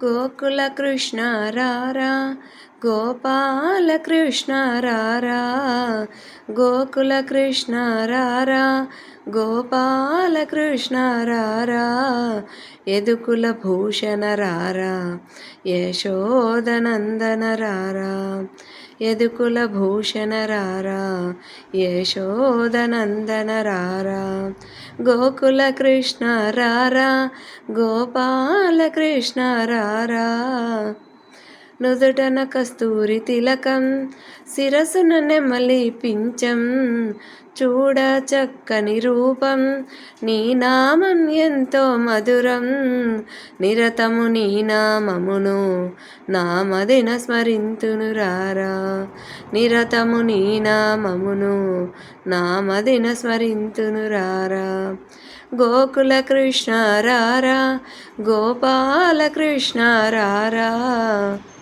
గోకుల కృష్ణ రారా, గోపాల కృష్ణ రారా, గోకుల కృష్ణ రారా, గోపాల కృష్ణ రారా, యదుకుల భూషణ రారా, యశోదనందన రారా, యదుకుల భూషణ రారా, యశోదనందన రారా, గోకుల కృష్ణ రారా, గోపాల కృష్ణ రారా. నుదుటన కస్తూరి తిలకం, శిరసున నెమలి పించం, చూడ చక్కని రూపం, నీ నామం ఎంతో మధురం, నిరతము నీ నామమును నామదిన స్మరింతును రారా, నిరతము నీ నామమును నామదిన స్మరింతును రారా. గోకుల కృష్ణ రారా, గోపాల కృష్ణ రారా.